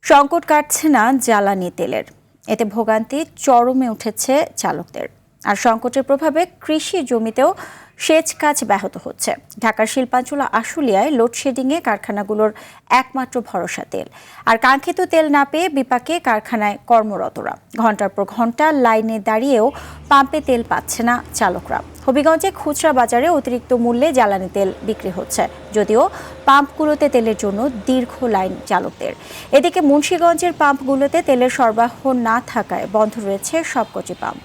সংকট কাটছে না জ্বালানি তেলের, এতে ভোগান্তি চরমে উঠেছে চালকদের। আর সংকটের প্রভাবে কৃষি জমিতেও সেচ কাজ ব্যাহত হচ্ছে। ঢাকার শিল্পাঞ্চল আশুলিয়ায় লোডশেডিংয়ে কারখানাগুলোর একমাত্র ভরসা তেল। আর কাঙ্ক্ষিত তেল না পেয়ে বিপাকে কারখানায় কর্মরতরা। ঘন্টার পর ঘন্টা লাইনে দাঁড়িয়েও পাম্পে তেল পাচ্ছে না চালকরা। হবিগঞ্জে খুচরা বাজারে অতিরিক্ত মূল্যে জ্বালানি তেল বিক্রি হচ্ছে, যদিও পাম্পগুলোতে তেলের জন্য দীর্ঘ লাইন চালকদের। এদিকে মুন্সিগঞ্জের পাম্পগুলোতে তেলের সরবরাহ না থাকায় বন্ধ রয়েছে সবকটি পাম্প।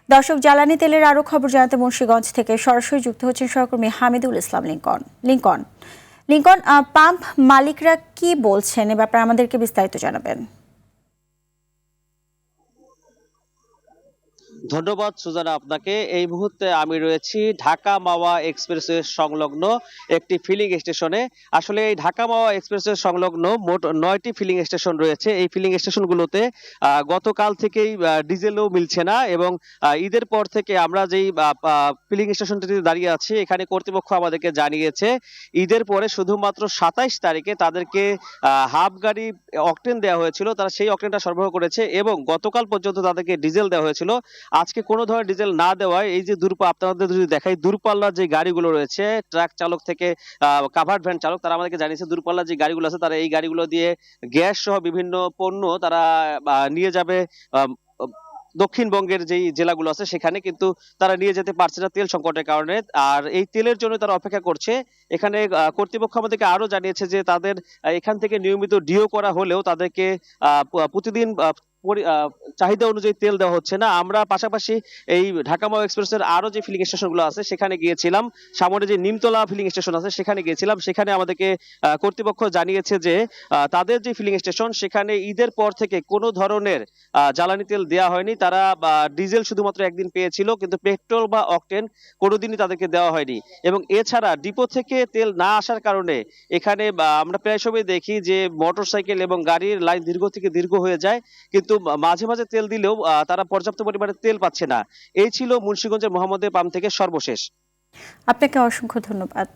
দর্শক, জ্বালানি তেলের আরও খবর জানাতে মুন্সিগঞ্জ থেকে সরাসরি যুক্ত হচ্ছেন সহকর্মী হামিদুল ইসলাম লিঙ্কন। পাম্প মালিকরা কি বলছেন এ ব্যাপারে আমাদেরকে বিস্তারিত জানাবেন। ধন্যবাদ সুজানা আপনাকে। এই মুহূর্তে আমি রয়েছি ঢাকা মাওয়া এক্সপ্রেসওয়ে সংলগ্ন একটি ফিলিং স্টেশনে। আসলে এই ঢাকা মাওয়া এক্সপ্রেসওয়ে সংলগ্ন মোট 9টি ফিলিং স্টেশন রয়েছে। এই ফিলিং স্টেশনগুলোতে গতকাল থেকেই ডিজেলও মিলছে না, এবং ঈদের পর থেকে আমরা যেই ফিলিং স্টেশনটিতে দাঁড়িয়ে আছি, এখানে কর্তৃপক্ষ আমাদেরকে জানিয়েছে ঈদের পরে শুধুমাত্র 27 তারিখে তাদেরকে হাফ গাড়ি অকটেন দেওয়া হয়েছিল, তারা সেই অকটেনটা সরবরাহ করেছে, এবং গতকাল পর্যন্ত তাদেরকে ডিজেল দেওয়া হয়েছিল। আজকে কোনো ধরনের ডিজেল না দেওয়ায় এই যে আপনাদের যদি দেখাই, দূরপাল্লার যে গাড়িগুলো রয়েছে, ট্রাক চালক থেকে কাভার্ড ভ্যান চালক, তারা আমাদেরকে জানিয়েছে দূরপাল্লার যে গাড়িগুলো আছে তারা এই গাড়িগুলো দিয়ে গ্যাস সহ বিভিন্ন পণ্য তারা নিয়ে যাবে দক্ষিণবঙ্গের যেই জেলাগুলো আছে সেখানে, কিন্তু তারা নিয়ে যেতে পারছে না তেল সংকটের কারণে। আর এই তেলের জন্য তারা অপেক্ষা করছে। এখানে কর্তৃপক্ষ আমাদেরকে আরো জানিয়েছে যে তাদের এখান থেকে নিয়মিত ডিও করা হলেও তাদেরকে প্রতিদিন চাহিদা অনুযায়ী তেল দেওয়া হচ্ছে না। আমরা পাশাপাশি এই ঢাকা মাওয়া এক্সপ্রেসের আরো যে ফিলিং স্টেশন গুলো আছে সেখানে গিয়েছিলাম, সামনে যে নিমতলা ফিলিং স্টেশন আছে সেখানে গিয়েছিলাম। সেখানে আমাদেরকে কর্তৃপক্ষ জানিয়েছে যে তাদের যে ফিলিং স্টেশন সেখানে ঈদের পর থেকে কোনো ধরনের জ্বালানি তেল দেওয়া হয়নি। তারা ডিজেল শুধুমাত্র একদিন পেয়েছিল, কিন্তু পেট্রোল বা অকটেন কোনোদিনই তাদেরকে দেওয়া হয়নি। এবং এছাড়া ডিপো থেকে তেল না আসার কারণে এখানে আমরা প্রায় সময় দেখি যে মোটরসাইকেল এবং গাড়ির লাইন দীর্ঘ থেকে দীর্ঘ হয়ে যায়, কিন্তু মাঝে মাঝে তেল দিলেও তারা পর্যাপ্ত পরিমাণে তেল পাচ্ছে না। এই ছিল মুন্সিগঞ্জের মোহাম্মদের পাম্প থেকে সর্বশেষ। আপনাকে অসংখ্য ধন্যবাদ।